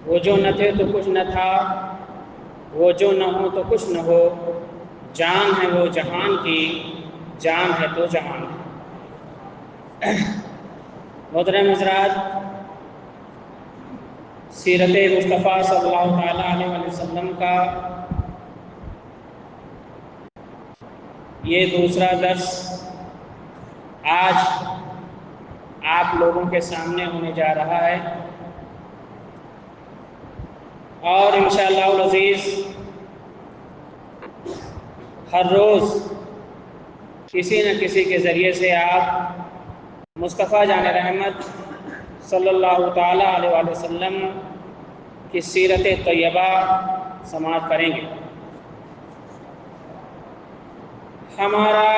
وہ جو نہ تھے تو کچھ نہ تھا، وہ جو نہ ہو تو کچھ نہ ہو، جان ہے وہ جہان کی، جان ہے تو جہان ہے۔ محترم حضرات، سیرت مصطفیٰ صلی اللہ تعالیٰ علیہ وسلم کا یہ دوسرا درس آج آپ لوگوں کے سامنے ہونے جا رہا ہے، اور انشاءاللہ العزیز ہر روز کسی نہ کسی کے ذریعے سے آپ مصطفیٰ جان رحمت صلی اللہ تعالیٰ علیہ وسلم کی سیرت طیبہ سماعت کریں گے۔ ہمارا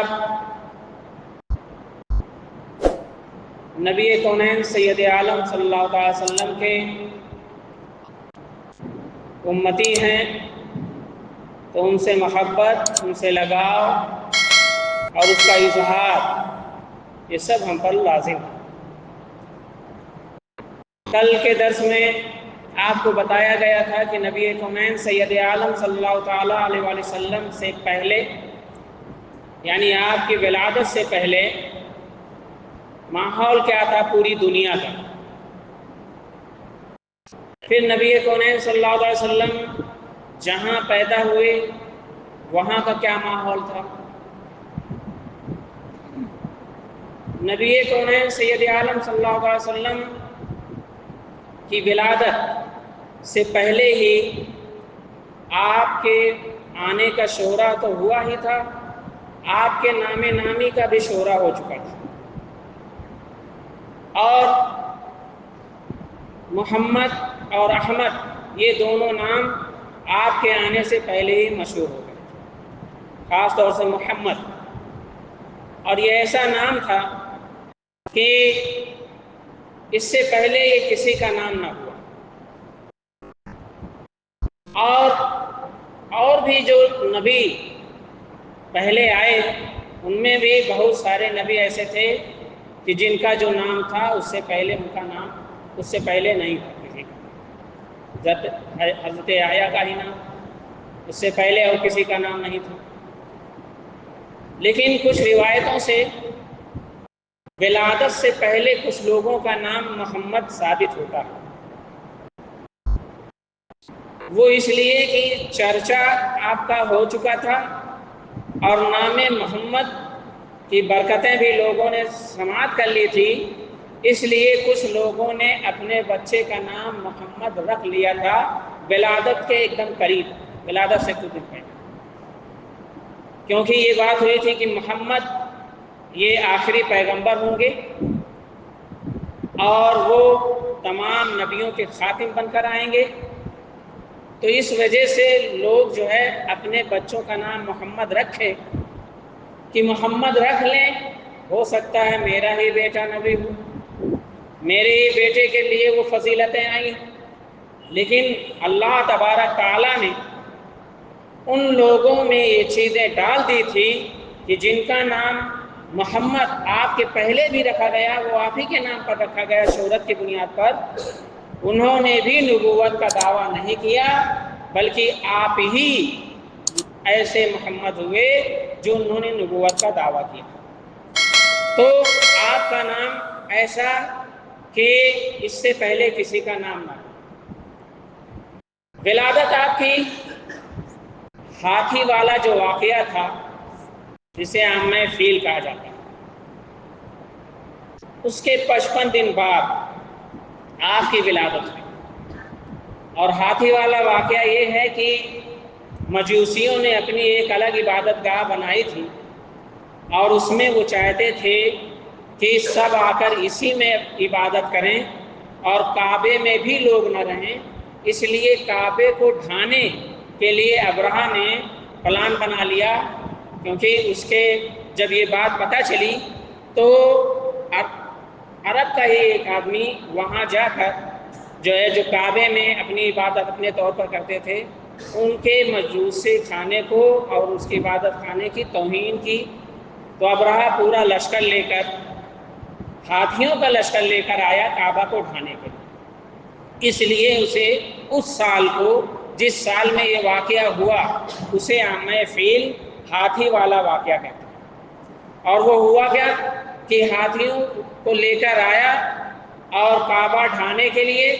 نبی کونین سید عالم صلی اللہ تعالی وسلم کے امتی ہیں تو ان سے محبت، ان سے لگاؤ اور اس کا اظہار یہ سب ہم پر لازم ہے۔ کل کے درس میں آپ کو بتایا گیا تھا کہ نبی کونین سید عالم صلی اللہ تعالیٰ علیہ وسلم سے پہلے، یعنی آپ کی ولادت سے پہلے ماحول کیا تھا پوری دنیا کا۔ پھر نبی کونین صلی اللہ علیہ وسلم جہاں پیدا ہوئے وہاں کا کیا ماحول تھا۔ نبی کونین سید عالم صلی اللہ علیہ وسلم کی ولادت سے پہلے ہی آپ کے آنے کا شہرہ تو ہوا ہی تھا، آپ کے نام نامی کا بھی شہرہ ہو چکا تھا، اور محمد اور احمد یہ دونوں نام آپ کے آنے سے پہلے ہی مشہور ہو گئے، خاص طور سے محمد، اور یہ ایسا نام تھا کہ اس سے پہلے یہ کسی کا نام نہ ہوا۔ اور بھی جو نبی پہلے آئے ان میں بھی بہت سارے نبی ایسے تھے کہ جن کا جو نام تھا اس سے پہلے ان کا نام اس سے پہلے نہیں تھا کسی کا۔ حضرت یحییٰ کا ہی نام اس سے پہلے اور کسی کا نام نہیں تھا، لیکن کچھ روایتوں سے ولادت سے پہلے کچھ لوگوں کا نام محمد ثابت ہوتا ہے۔ وہ اس لیے کہ چرچا آپ کا ہو چکا تھا اور نام محمد کی برکتیں بھی لوگوں نے سماعت کر لی تھی، اس لیے کچھ لوگوں نے اپنے بچے کا نام محمد رکھ لیا تھا ولادت کے ایک دم قریب، ولادت سے کچھ دن پہلے، کیونکہ یہ بات ہوئی تھی کہ محمد یہ آخری پیغمبر ہوں گے اور وہ تمام نبیوں کے خاتم بن کر آئیں گے، تو اس وجہ سے لوگ جو ہے اپنے بچوں کا نام محمد رکھے کہ محمد رکھ لیں، ہو سکتا ہے میرا ہی بیٹا نبی ہو، میرے ہی بیٹے کے لیے وہ فضیلتیں آئیں، لیکن اللہ تبارک تعالیٰ نے ان لوگوں میں یہ چیزیں ڈال دی تھی کہ جن کا نام محمد آپ کے پہلے بھی رکھا گیا، وہ آپ ہی کے نام پر رکھا گیا شہرت کی بنیاد پر، انہوں نے بھی نبوت کا دعویٰ نہیں کیا، بلکہ آپ ہی ایسے محمد ہوئے جو انہوں نے نبوت کا دعویٰ کیا۔ تو آپ کا نام ایسا کہ اس سے پہلے کسی کا نام نہ ہو۔ ولادت آپ کی ہاتھی والا جو واقعہ تھا جسے عام میں فیل کہا جاتا ہے، اس کے 55 دن بعد آپ کی ولادت ہوئی، اور ہاتھی والا واقعہ یہ ہے کہ مجوسیوں نے اپنی ایک الگ عبادت گاہ بنائی تھی اور اس میں وہ چاہتے تھے کہ سب آ کر اسی میں عبادت کریں اور کعبے میں بھی لوگ نہ رہیں، اس لیے کعبے کو ڈھانے کے لیے ابرہہ نے پلان بنا لیا، کیونکہ اس کے جب یہ بات پتہ چلی تو عرب کا ہی ایک آدمی وہاں جا کر جو کعبے میں اپنی عبادت اپنے طور پر کرتے تھے، ان کے مجوسی خانے کو اور اس کی عبادت خانے کی توہین کی، تو ابرہہ پورا لشکر لے کر، ہاتھیوں کا لشکر لے کر آیا کعبہ کو ڈھانے کے لیے۔ اس لیے اسے اس سال کو جس سال میں یہ واقعہ ہوا اسے عامہ فیل ہاتھی والا واقعہ کہتے ہیں۔ اور وہ ہوا کیا کہ ہاتھیوں کو لے کر آیا اور کعبہ ڈھانے کے لیے،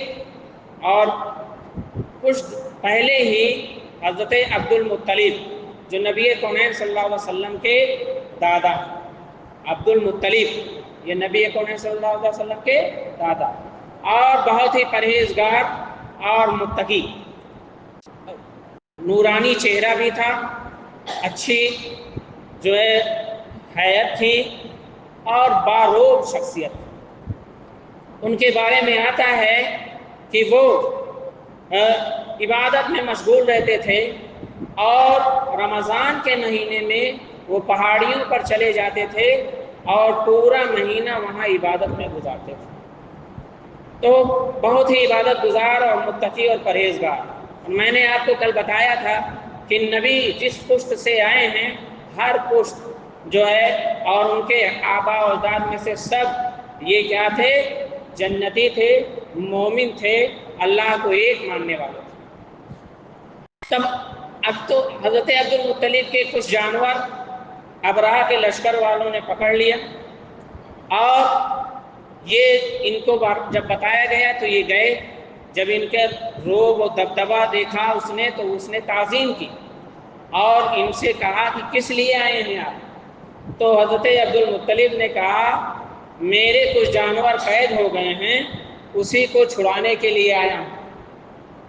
اور کچھ پہلے ہی حضرت عبد المطلب جو نبی کونین صلی اللہ علیہ وسلم کے دادا، عبد المطلب یہ نبی کونین صلی اللہ علیہ وسلم کے دادا، اور بہت ہی پرہیزگار اور متقی، نورانی چہرہ بھی تھا، اچھی جو ہے حیت تھی اور باروب شخصیت تھی۔ ان کے بارے میں آتا ہے کہ وہ عبادت میں مشغول رہتے تھے، اور رمضان کے مہینے میں وہ پہاڑیوں پر چلے جاتے تھے اور پورا مہینہ وہاں عبادت میں گزارتے تھے۔ تو بہت ہی عبادت گزار اور متقی اور پرہیزگار۔ میں نے آپ کو کل بتایا تھا کہ نبی جس پشت سے آئے ہیں، ہر پشت جو ہے اور ان کے آبا و اجداد میں سے سب یہ کیا تھے؟ جنتی تھے، مومن تھے، اللہ کو ایک ماننے والے تھے۔ تب اب تو حضرت عبد المطلب کے کچھ جانور ابرہہ کے لشکر والوں نے پکڑ لیا، اور یہ ان کو جب بتایا گیا تو یہ گئے۔ جب ان کے روب و دبدبہ دیکھا اس نے تو اس نے تعظیم کی اور ان سے کہا کہ کس لیے آئے ہیں آپ؟ تو حضرت عبد المطلب نے کہا میرے کچھ جانور قید ہو گئے ہیں، اسی کو چھڑانے کے لیے آیا ہوں۔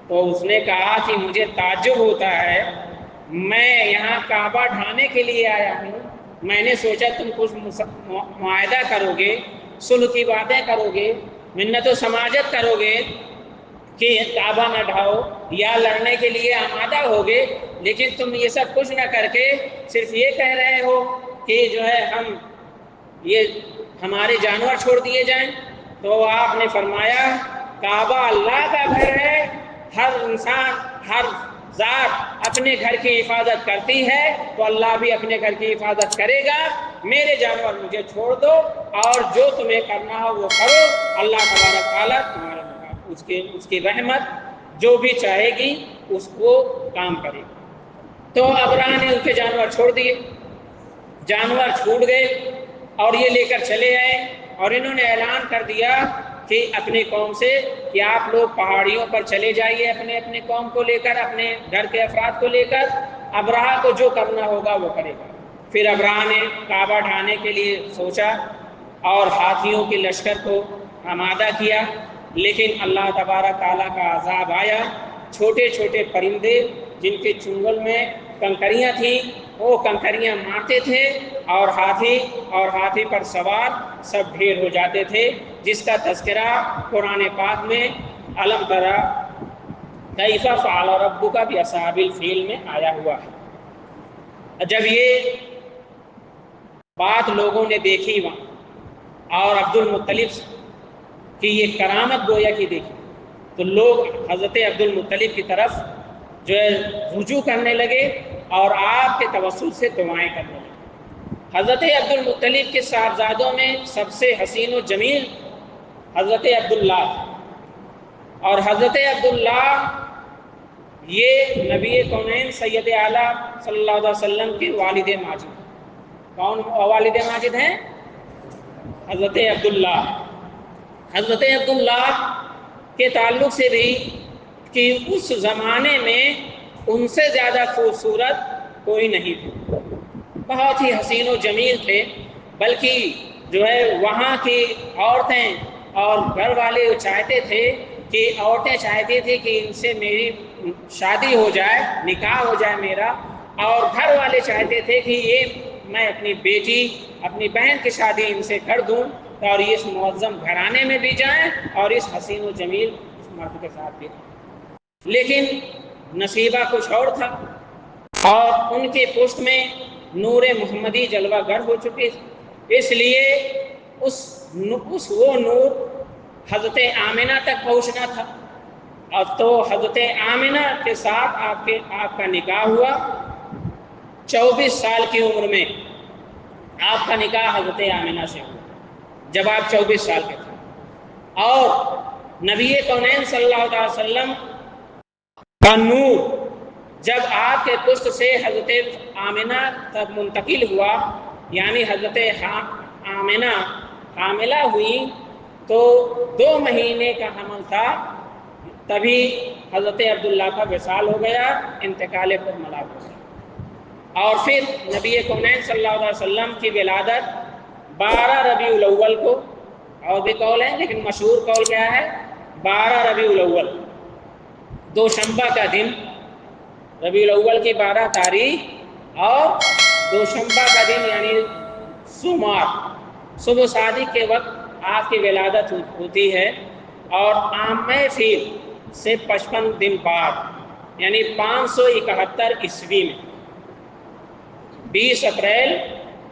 تو اس نے کہا کہ مجھے تعجب ہوتا ہے، میں یہاں کعبہ ڈھانے کے لیے آیا ہوں، میں نے سوچا تم کچھ معاہدہ کرو گے، صلح کی باتیں کرو گے، منت و سماجت کرو گے کہ کعبہ نہ ڈھاؤ، یا لڑنے کے لیے آمادہ ہوگے، لیکن تم یہ سب کچھ نہ کر کے صرف یہ کہہ رہے ہو کہ جو ہے ہمارے جانور چھوڑ دیے جائیں۔ تو آپ نے فرمایا کعبہ اللہ کا گھر ہے، ہر انسان ہر ذات اپنے گھر کی حفاظت کرتی ہے تو اللہ بھی اپنے گھر کی حفاظت کرے گا۔ میرے جانور مجھے چھوڑ دو اور جو تمہیں کرنا ہو وہ کرو، اللہ تبارک تعالیٰ تمہارے اس کی رحمت جو بھی چاہے گی اس کو کام کرے گی۔ تو ابرہہ نے ان کے جانور چھوڑ دیے، جانور چھوٹ گئے اور یہ لے کر چلے آئے، اور انہوں نے اعلان کر دیا کہ اپنی قوم سے کہ آپ لوگ پہاڑیوں پر چلے جائیے اپنے اپنے قوم کو لے کر، اپنے گھر کے افراد کو لے کر، ابرہہ کو جو کرنا ہوگا وہ کرے گا۔ پھر ابرہہ نے کعبہ ڈھانے کے لیے سوچا اور ہاتھیوں کے لشکر کو آمادہ کیا، لیکن اللہ تبارک تعالیٰ کا عذاب آیا۔ چھوٹے چھوٹے پرندے جن کے چنگل میں کنکریاں تھیں وہ کنکریاں مارتے تھے، اور ہاتھی پر سوار سب ڈھیر ہو جاتے تھے، جس کا تذکرہ قرآن پاک میں الم تری کیف فعل ربک باصحاب الفیل میں آیا ہوا ہے۔ جب یہ بات لوگوں نے دیکھی وہاں اور عبد المطلب کی یہ کرامت گویا کی دیکھی، تو لوگ حضرت عبد المطلب کی طرف جو ہے رجوع کرنے لگے اور آپ کے توسل سے دعائیں کرنے لگے۔ حضرت عبد المطلب کے صاحبزادوں میں سب سے حسین و جمیل حضرت عبداللہ، اور حضرت عبداللہ یہ نبی کونین سید اعلیٰ صلی اللہ علیہ وسلم کے والد ماجد۔ کون والد ماجد ہیں؟ حضرت عبداللہ۔ حضرت عبداللہ کے تعلق سے بھی کہ اس زمانے میں ان سے زیادہ خوبصورت کوئی نہیں تھا، بہت ہی حسین و جمیل تھے، بلکہ جو ہے وہاں کی عورتیں اور گھر والے چاہتے تھے کہ عورتیں چاہتی تھیں کہ ان سے میری شادی ہو جائے، نکاح ہو جائے میرا، اور گھر والے چاہتے تھے کہ یہ میں اپنی بیٹی اپنی بہن کی شادی ان سے کر دوں اور یہ اس معظم گھرانے میں بھی جائیں اور اس حسین و جمیل اس مرد کے ساتھ بھی۔ لیکن نصیبہ کچھ اور تھا، اور ان کے پشت میں نور محمدی جلوہ گر ہو چکے، اس لیے وہ نور حضرت آمنہ تک پہنچنا تھا۔ اب تو حضرت آمنہ کے ساتھ آپ کا نکاح ہوا، 24 سال کی عمر میں آپ کا نکاح حضرت آمنہ سے ہوا، جب آپ 24 سال کے تھے، اور نبی کونین صلی اللہ علیہ وسلم کا نور جب آپ کے پشت سے حضرت آمنہ تک منتقل ہوا، یعنی حضرت آمنہ حاملہ ہوئی تو 2 مہینے کا حمل تھا، تبھی حضرت عبداللہ کا وصال ہو گیا، انتقال پر ملا ہو گیا۔ اور پھر نبی کونین صلی اللہ علیہ وسلم کی ولادت 12 ربیع الاول کو، اور بھی قول ہے لیکن مشہور قول کیا ہے، 12 ربیع الاول، دوشنبہ کا دن، ربیع الاول کی 12 تاریخ اور دوشنبہ کا دن یعنی سوموار، صبح صادق کے وقت آپ کی ولادت ہوتی ہے، اور عام فیل سے 55 دن بعد یعنی 571 عیسوی میں، 20 اپریل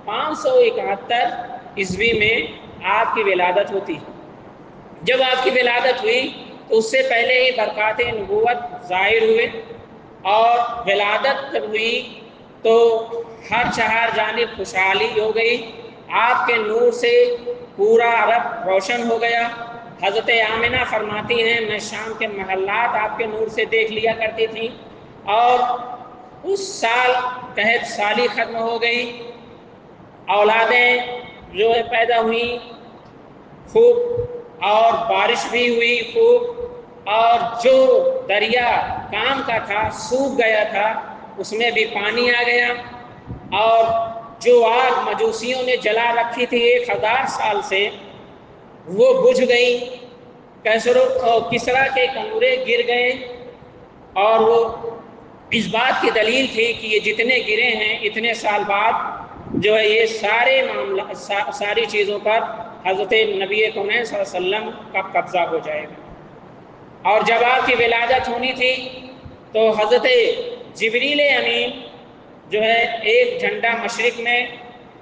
571 عیسوی میں آپ کی ولادت ہوتی ہے۔ جب آپ کی ولادت ہوئی تو اس سے پہلے ہی برکات نبوت ظاہر ہوئے، اور ولادت جب ہوئی تو ہر چہار جانب خوشحالی ہو گئی، آپ کے نور سے پورا عرب روشن ہو گیا۔ حضرت آمنہ فرماتی ہیں میں شام کے محلات آپ کے نور سے دیکھ لیا کرتی تھی، اور اس سال قحط سالی ختم ہو گئی، اولادیں جو ہے پیدا ہوئیں خوب، اور بارش بھی ہوئی خوب، اور جو دریا کام کا تھا سوکھ گیا تھا اس میں بھی پانی آ گیا، اور جو آگ مجوسیوں نے جلا رکھی تھی 1000 سال سے وہ بجھ گئی، کسرا کے کنورے گر گئے، اور وہ اس بات کی دلیل تھی کہ یہ جتنے گرے ہیں اتنے سال بعد جو ہے یہ سارے معاملہ ساری چیزوں پر حضرت نبی کونین صلی اللہ علیہ وسلم کا قبضہ ہو جائے گا۔ اور جب آپ کی ولادت ہونی تھی تو حضرت جبریل امین جو ہے ایک جھنڈا مشرق میں،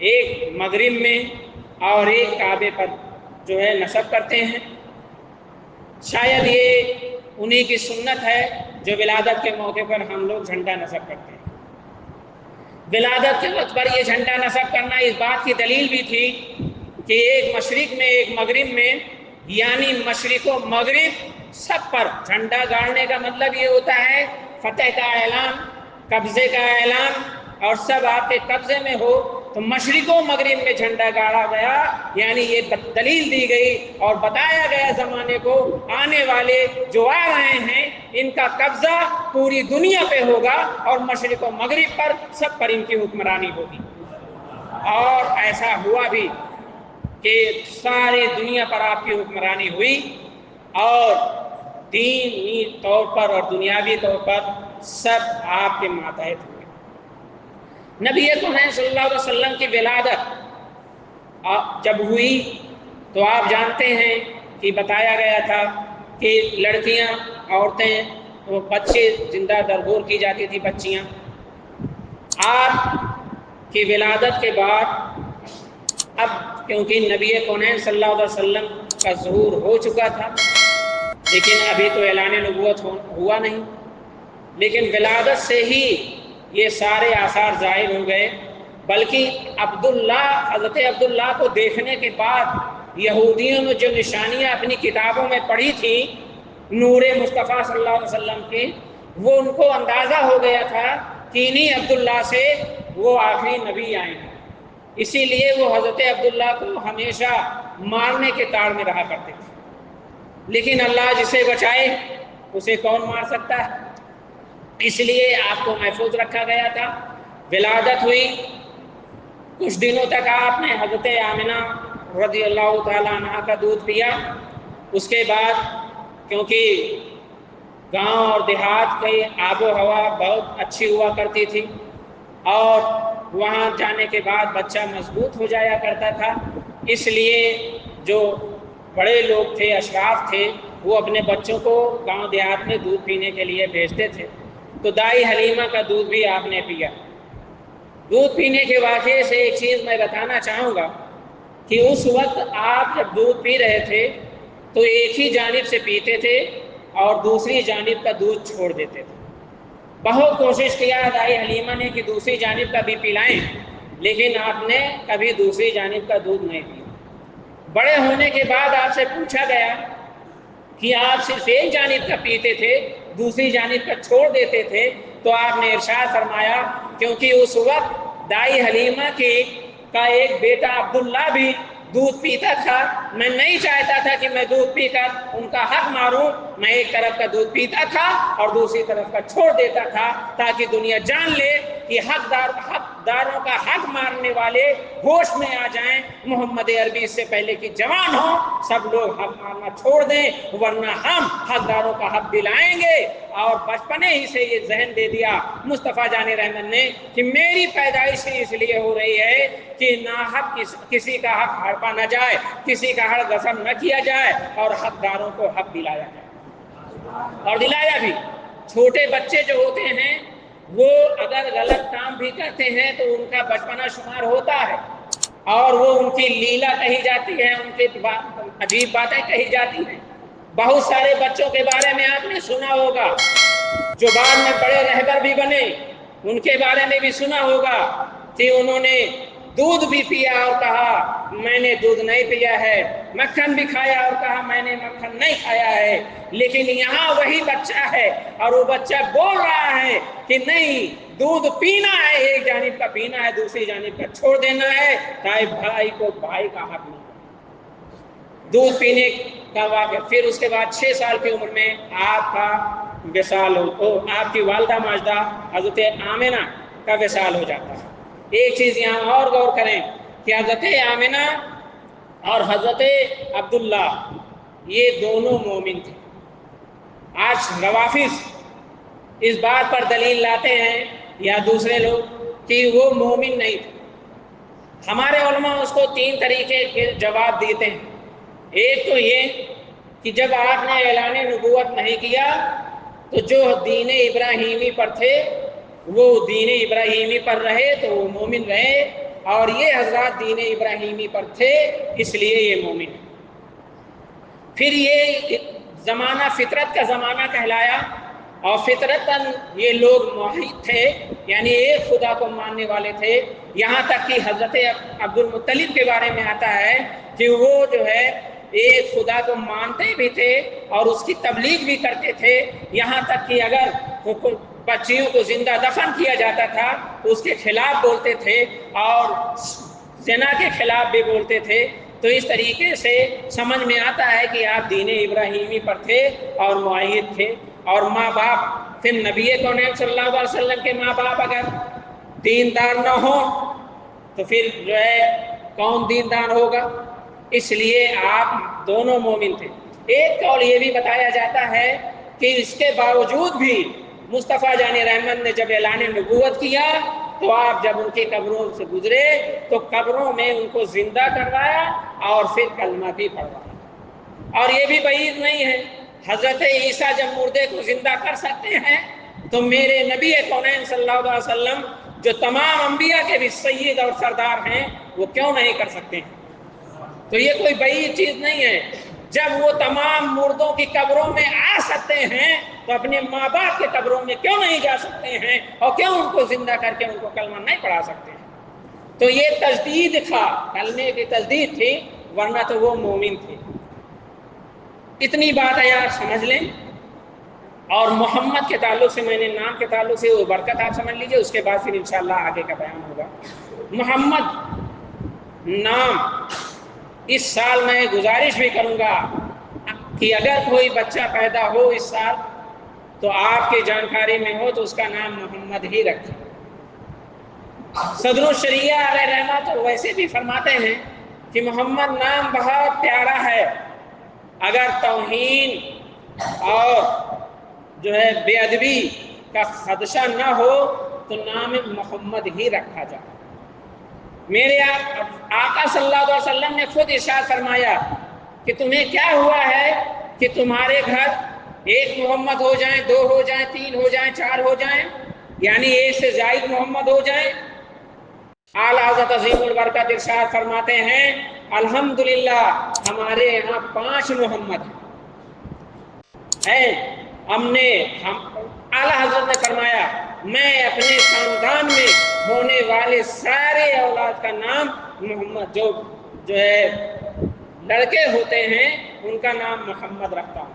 ایک مغرب میں، اور ایک کعبے پر جو ہے نصب کرتے ہیں۔ شاید یہ انہی کی سنت ہے جو ولادت کے موقع پر ہم لوگ جھنڈا نصب کرتے ہیں۔ ولادت کے وقت پر یہ جھنڈا نصب کرنا اس بات کی دلیل بھی تھی کہ ایک مشرق میں ایک مغرب میں، یعنی مشرق و مغرب سب پر جھنڈا گاڑنے کا مطلب یہ ہوتا ہے فتح کا اعلان، قبضے کا اعلان، اور سب آپ کے قبضے میں ہو، تو مشرق و مغرب میں جھنڈا گاڑا گیا، یعنی یہ دلیل دی گئی اور بتایا گیا زمانے کو آنے والے جو آ رہے ہیں ان کا قبضہ پوری دنیا پہ ہوگا، اور مشرق و مغرب پر سب پر ان کی حکمرانی ہوگی۔ اور ایسا ہوا بھی کہ ساری دنیا پر آپ کی حکمرانی ہوئی، اور دینی طور پر اور دنیاوی طور پر سب آپ کے ماتحت ہوئے۔ نبی کونین صلی اللہ علیہ وسلم کی ولادت جب ہوئی تو آپ جانتے ہیں کہ بتایا گیا تھا کہ لڑکیاں، عورتیں، وہ بچے زندہ درگور کی جاتی تھی بچیاں۔ آپ کی ولادت کے بعد اب کیونکہ نبی کونین صلی اللہ علیہ وسلم کا ظہور ہو چکا تھا لیکن ابھی تو اعلان نبوت ہوا نہیں، لیکن ولادت سے ہی یہ سارے آثار ظاہر ہو گئے، بلکہ حضرت عبداللہ کو دیکھنے کے بعد یہودیوں نے جو نشانیاں اپنی کتابوں میں پڑھی تھیں نور مصطفیٰ صلی اللہ علیہ وسلم کی، وہ ان کو اندازہ ہو گیا تھا کہ انہی عبداللہ سے وہ آخری نبی آئے ہیں، اسی لیے وہ حضرت عبداللہ کو ہمیشہ مارنے کے تاڑ میں رہا کرتے تھے، لیکن اللہ جسے بچائے اسے کون مار سکتا ہے، اس لیے آپ کو محفوظ رکھا گیا تھا۔ ولادت ہوئی، کچھ دنوں تک آپ نے حضرت آمنہ رضی اللہ تعالیٰ عنہ کا دودھ پیا، اس کے بعد کیونکہ گاؤں اور دیہات کی آب و ہوا بہت اچھی ہوا کرتی تھی، اور وہاں جانے کے بعد بچہ مضبوط ہو جایا کرتا تھا، اس لیے جو بڑے لوگ تھے، اشراف تھے، وہ اپنے بچوں کو گاؤں دیہات میں دودھ پینے کے لیے بھیجتے تھے، تو دائی حلیمہ کا دودھ بھی آپ نے پیا۔ دودھ پینے کے واقعے سے ایک چیز میں بتانا چاہوں گا کہ اس وقت آپ جب دودھ پی رہے تھے تو ایک ہی جانب سے پیتے تھے اور دوسری جانب کا دودھ چھوڑ دیتے تھے۔ بہت کوشش کیا دائی حلیمہ نے کہ دوسری جانب کا بھی پلائیں، لیکن آپ نے کبھی دوسری جانب کا دودھ نہیں پیا۔ بڑے ہونے کے بعد آپ سے پوچھا گیا کہ آپ صرف ایک جانب کا پیتے تھے دوسری جانب کا چھوڑ دیتے تھے، تو آپ نے ارشاد فرمایا کیونکہ اس وقت دائی حلیمہ کا ایک بیٹا عبداللہ بھی دودھ پیتا تھا، میں نہیں چاہتا تھا کہ میں دودھ پی کر ان کا حق ماروں، میں ایک طرف کا دودھ پیتا تھا اور دوسری طرف کا چھوڑ دیتا تھا تاکہ دنیا جان لے کہ حقداروں کا حق مارنے والے ہوش میں آ جائیں، محمد عربی اس سے پہلے کہ جوان ہوں سب لوگ حق مارنا چھوڑ دیں، ورنہ ہم حقداروں کا حق دلائیں گے۔ اور بچپنے ہی سے یہ ذہن دے دیا مصطفیٰ جان رحمت نے کہ میری پیدائش ہی اس لیے ہو رہی ہے کہ ناحق کسی کا حق ہڑپا نہ جائے، کسی کا حق غصب نہ کیا جائے اور حقداروں کو حق دلایا جائے، اور دلایا بھی۔ چھوٹے بچے جو ہوتے ہیں وہ اگر غلط کام بھی کرتے ہیں تو ان کا بچپنا شمار ہوتا ہے اور وہ ان کی لیلا کہی جاتی ہے، ان کی عجیب باتیں کہی جاتی ہیں۔ بہت سارے بچوں کے بارے میں آپ نے سنا ہوگا جو بعد میں بڑے رہبر بھی بنے، ان کے بارے میں بھی سنا ہوگا کہ انہوں نے دودھ بھی پیا اور کہا میں نے دودھ نہیں پیا ہے، مکھن بھی کھایا اور کہا میں نے مکھن نہیں کھایا ہے، لیکن یہاں وہی بچہ ہے اور وہ بچہ بول رہا ہے کہ نہیں دودھ پینا ہے، ایک جانب کا پینا ہے دوسری جانب کا چھوڑ دینا ہے، تاکہ بھائی کو بھائی کا حق نہیں۔ دودھ پینے کا واقعہ۔ پھر اس کے بعد 6 سال کی عمر میں آپ کا وصال ہو، آپ کی والدہ ماجدہ حضرت آمنہ کا وصال ہو جاتا ہے۔ ایک چیز یہاں اور غور کریں کہ حضرت آمنہ اور حضرت عبداللہ یہ دونوں مومن تھے۔ آج روافظ اس بات پر دلیل لاتے ہیں یا دوسرے لوگ کہ وہ مومن نہیں تھے۔ ہمارے علماء اس کو 3 طریقے کے جواب دیتے ہیں۔ ایک تو یہ کہ جب آپ نے اعلان نبوت نہیں کیا تو جو دین ابراہیمی پر تھے وہ دین ابراہیمی پر رہے تو وہ مومن رہے، اور یہ حضرات دین ابراہیمی پر تھے اس لیے یہ مومن ہے۔ پھر یہ زمانہ فطرت کا زمانہ کہلایا، اور فطرتاً یہ لوگ موحد تھے، یعنی ایک خدا کو ماننے والے تھے، یہاں تک کہ حضرت عبد المطلب کے بارے میں آتا ہے کہ وہ جو ہے ایک خدا کو مانتے بھی تھے اور اس کی تبلیغ بھی کرتے تھے، یہاں تک کہ اگر بچیوں کو زندہ دفن کیا جاتا تھا تو اس کے خلاف بولتے تھے اور زنا کے خلاف بھی بولتے تھے۔ تو اس طریقے سے سمجھ میں آتا ہے کہ آپ دین ابراہیمی پر تھے اور معاہد تھے، اور ماں باپ پھر نبی کونین صلی اللہ علیہ وسلم کے ماں باپ اگر دیندار نہ ہوں تو پھر جو ہے کون دیندار ہوگا؟ اس لیے آپ دونوں مومن تھے۔ ایک قول یہ بھی بتایا جاتا ہے کہ اس کے باوجود بھی مصطفیٰ جان رحمت نے جب اعلان نبوت کیا تو آپ جب ان کی قبروں سے گزرے تو قبروں میں ان کو زندہ کروایا اور پھر کلمہ بھی پڑھوایا۔ اور یہ بھی بعید نہیں ہے، حضرت عیسیٰ جب مردے کو زندہ کر سکتے ہیں تو میرے نبی کونین صلی اللہ علیہ وسلم جو تمام انبیاء کے بھی سید اور سردار ہیں وہ کیوں نہیں کر سکتے ہیں؟ تو یہ کوئی بعید چیز نہیں ہے۔ جب وہ تمام مردوں کی قبروں میں آ سکتے ہیں تو اپنے ماں باپ کے قبروں میں کیوں نہیں جا سکتے ہیں اور کیوں ان کو زندہ کر کے ان کو کلمہ نہیں پڑھا سکتے ہیں؟ تو یہ تجدید تھا، کلمے کی تجدید تھی، ورنہ تو وہ مومن تھے۔ اتنی بات ہے آپ سمجھ لیں۔ اور محمد کے تعلق سے میں نے نام کے تعلق سے وہ برکت آپ سمجھ لیجئے، اس کے بعد پھر انشاءاللہ آگے کا بیان ہوگا۔ محمد نام اس سال میں گزارش بھی کروں گا کہ اگر کوئی بچہ پیدا ہو اس سال تو آپ کی جانکاری میں ہو تو اس کا نام محمد ہی رکھیں۔ صدر الشریعہ علیہ رحمہ تو ویسے بھی فرماتے ہیں کہ محمد نام بہت پیارا ہے، اگر توہین اور جو ہے بے ادبی کا خدشہ نہ ہو تو نام محمد ہی رکھا جائے۔ میرے آقا صلی اللہ علیہ وسلم نے خود ارشاد فرمایا کہ تمہیں کیا ہوا ہے کہ تمہارے گھر ایک محمد ہو جائیں، 2 ہو جائیں، 3 ہو جائیں، 4 ہو جائیں، یعنی ایک سے زائد محمد ہو جائیں۔ اعلیٰ حضرت عظیم البرکت ارشاد فرماتے ہیں الحمدللہ ہمارے یہاں 5 محمد ہیں۔ اعلیٰ حضرت نے فرمایا میں اپنے خاندان میں ہونے والے سارے اولاد کا نام محمد جو ہے لڑکے ہوتے ہیں ان کا نام محمد رکھتا ہوں۔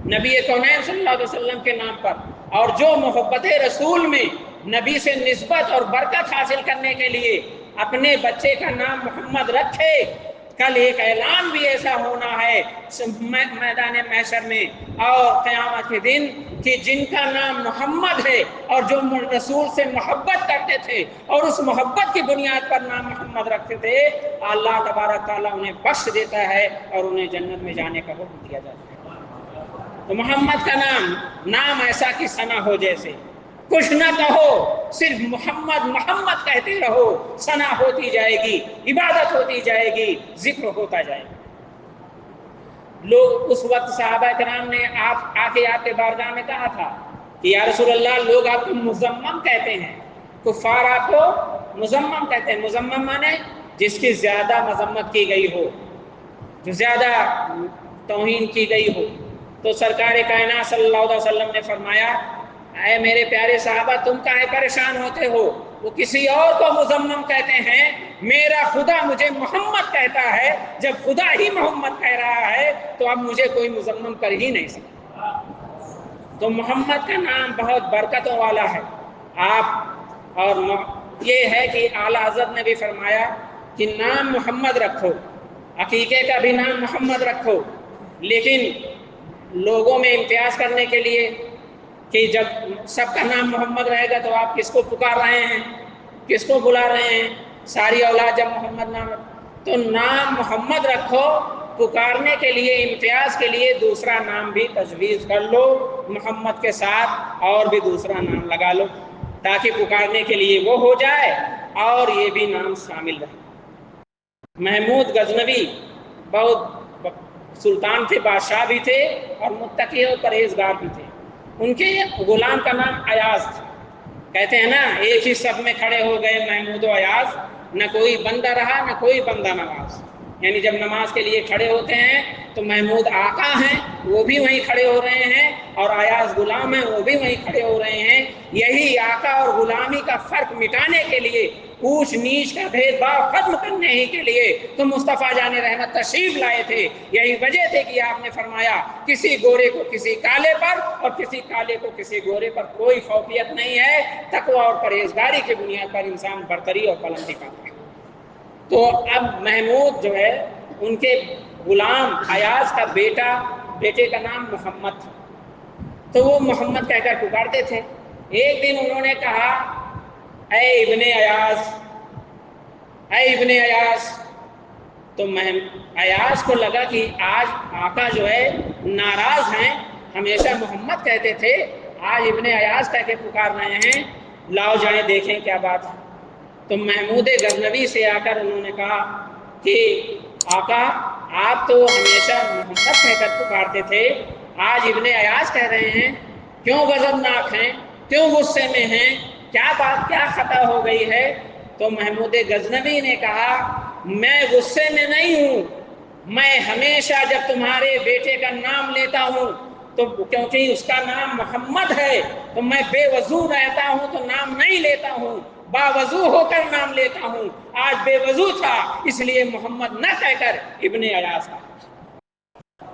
نبی کونین صلی اللہ علیہ وسلم کے نام پر، اور جو محبت رسول میں نبی سے نسبت اور برکت حاصل کرنے کے لیے اپنے بچے کا نام محمد رکھے، کل ایک اعلان بھی ایسا ہونا ہے میدان محشر میں اور قیامت کے دن کہ جن کا نام محمد ہے اور جو رسول سے محبت کرتے تھے اور اس محبت کی بنیاد پر نام محمد رکھتے تھے، اللہ تبارک تعالیٰ انہیں بخش دیتا ہے اور انہیں جنت میں جانے کا حکم دیا جاتا ہے۔ تو محمد کا نام ایسا کہ ثنا ہو، جیسے کچھ نہ کہو، صرف محمد محمد کہتے رہو، ثنا ہوتی جائے گی، عبادت ہوتی جائے گی، ذکر ہوتا جائے گا۔ لوگ اس وقت صحابہ کرام نے آ کے آپ کے بارگاہ میں کہا تھا کہ یا رسول اللہ، لوگ آپ کو مزمم کہتے ہیں، کفار آپ کو مزمم کہتے ہیں۔ مزمم مانے جس کی زیادہ مذمت کی گئی ہو، جو زیادہ توہین کی گئی ہو۔ تو سرکار کائنات صلی اللہ علیہ وسلم نے فرمایا، اے میرے پیارے صحابہ، تم کاہے پریشان ہوتے ہو؟ وہ کسی اور کو مزمم کہتے ہیں، میرا خدا مجھے محمد کہتا ہے۔ جب خدا ہی محمد کہہ رہا ہے تو اب مجھے کوئی مزمم کر ہی نہیں سکتا۔ تو محمد کا نام بہت برکتوں والا ہے۔ آپ اور یہ ہے کہ اعلیٰ حضرت نے بھی فرمایا کہ نام محمد رکھو، عقیقے کا بھی نام محمد رکھو، لیکن لوگوں میں امتیاز کرنے کے لیے کہ جب سب کا نام محمد رہے گا تو آپ کس کو پکار رہے ہیں، کس کو بلا رہے ہیں؟ ساری اولاد جب محمد نام تو نام محمد رکھو، پکارنے کے لیے امتیاز کے لیے دوسرا نام بھی تجویز کر لو، محمد کے ساتھ اور بھی دوسرا نام لگا لو، تاکہ پکارنے کے لیے وہ ہو جائے اور یہ بھی نام شامل رہے۔ محمود غزنوی بہت سلطان تھے، بادشاہ بھی تھے اور متقی اور پرہیزگار بھی تھے۔ ان کے غلام کا نام ایاز تھا۔ کہتے ہیں نا، ایک ہی صف میں کھڑے ہو گئے محمود و ایاز، نہ کوئی بندہ رہا نہ کوئی بندہ نواز۔ یعنی جب نماز کے لیے کھڑے ہوتے ہیں تو محمود آقا ہیں، وہ بھی وہیں کھڑے ہو رہے ہیں، اور ایاز غلام ہیں، وہ بھی وہیں کھڑے ہو رہے ہیں۔ یہی آقا اور غلامی کا فرق مٹانے کے لیے، اونچ نیچ کا بھید بھاؤ ختم کرنے ہی کے لیے تو مصطفیٰ جان رحمت تشریف لائے تھے۔ یہی وجہ تھی کہ آپ نے فرمایا کسی گورے کو کسی کالے پر اور کسی کالے کو کسی گورے پر کوئی فوقیت نہیں ہے، تقویٰ اور پرہیزگاری کی بنیاد پر انسان برتری اور بلندی پاتا ہے۔ تو اب محمود جو ہے، ان کے غلام ایاز کا بیٹے کا نام محمد تھا، تو وہ محمد کہہ کر پکارتے تھے۔ ایک دن انہوں نے کہا، اے ابن ایاز، اے ابن ایاز۔ تو ایاز کو لگا کہ آج آقا جو ہے ناراض ہیں، ہمیشہ محمد کہتے تھے، آج ابن ایاز کہہ کے پکار رہے ہیں، لاؤ جائیں دیکھیں کیا بات ہے۔ تو محمود غزنوی سے آ کر انہوں نے کہا کہ آقا، آپ تو ہمیشہ محمد کہہ کر پکارتے تھے، آج ابن ایاز کہہ رہے ہیں، کیوں غضبناک ہیں، کیوں غصے میں ہیں، کیا بات، کیا خطا ہو گئی ہے؟ تو محمود غزنوی نے کہا، میں غصے میں نہیں ہوں، میں ہمیشہ جب تمہارے بیٹے کا نام لیتا ہوں تو کیونکہ اس کا نام محمد ہے تو میں بے وضو رہتا ہوں تو نام نہیں لیتا ہوں، باوضو ہو کر نام لیتا ہوں۔ آج بے وضو تھا اس لیے محمد نہ کہہ کر ابن ایاز کا۔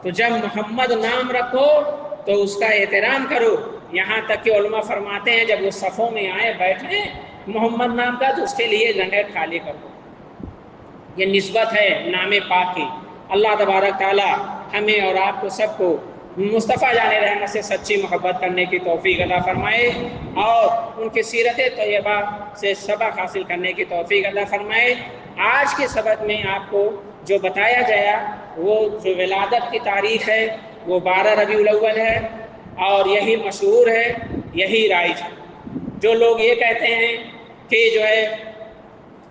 تو جب محمد نام رکھو تو اس کا احترام کرو۔ یہاں تک کہ علماء فرماتے ہیں جب وہ صفوں میں آئے بیٹھے محمد نام کا تو اس کے لیے جگہ خالی کرو۔ یہ نسبت ہے نام پاک کی۔ اللہ تبارک تعالی ہمیں اور آپ کو سب کو مصطفیٰ جان رحمت سے سچی محبت کرنے کی توفیق عطا فرمائے اور ان کی سیرت طیبہ سے سبق حاصل کرنے کی توفیق عطا فرمائے۔ آج کے سبق میں آپ کو جو بتایا گیا وہ جو ولادت کی تاریخ ہے وہ 12 ربیع الاول ہے اور یہی مشہور ہے، یہی رائج ہے۔ جو لوگ یہ کہتے ہیں کہ جو ہے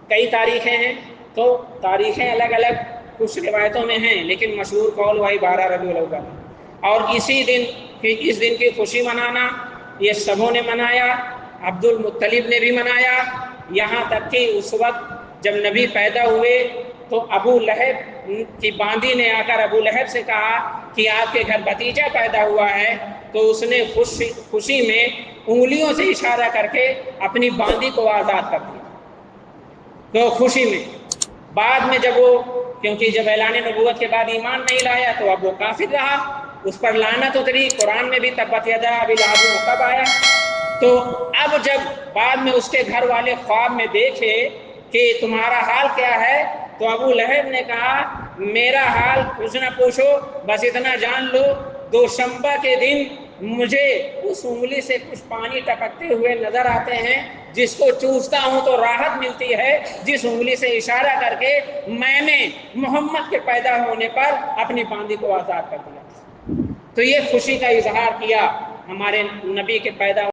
کئی تاریخیں ہیں، تو تاریخیں الگ الگ کچھ روایتوں میں ہیں، لیکن مشہور قول وہی 12 ربیع الاول ہے۔ اور اس دن کی خوشی منانا یہ سبوں نے منایا، عبد المطلب نے بھی منایا، یہاں تک کہ اس وقت جب نبی پیدا ہوئے تو ابو لہب کی باندی نے آ کر ابو لہب سے کہا کہ آپ کے گھر بھتیجا پیدا ہوا ہے، تو اس نے خوشی میں انگلیوں سے اشارہ کر کے اپنی باندی کو آزاد کر دیا۔ تو خوشی میں بعد میں جب وہ، کیونکہ جب اعلان نبوت کے بعد ایمان نہیں لایا تو اب وہ کافر رہا، اس پر لعنت اتری، قرآن میں بھی تبت یدا ابی لہب کب آیا۔ تو اب جب بعد میں اس کے گھر والے خواب میں دیکھے کہ تمہارا حال کیا ہے، تو ابو لہب نے کہا میرا حال کچھ نہ پوچھو، بس اتنا جان لو دوشنبہ کے دن مجھے اس انگلی سے کچھ پانی ٹپکتے ہوئے نظر آتے ہیں، جس کو چوستا ہوں تو راحت ملتی ہے، جس انگلی سے اشارہ کر کے میں نے محمد کے پیدا ہونے پر اپنی باندی کو آزاد کر دیا۔ تو یہ خوشی کا اظہار کیا ہمارے نبی کے پیدا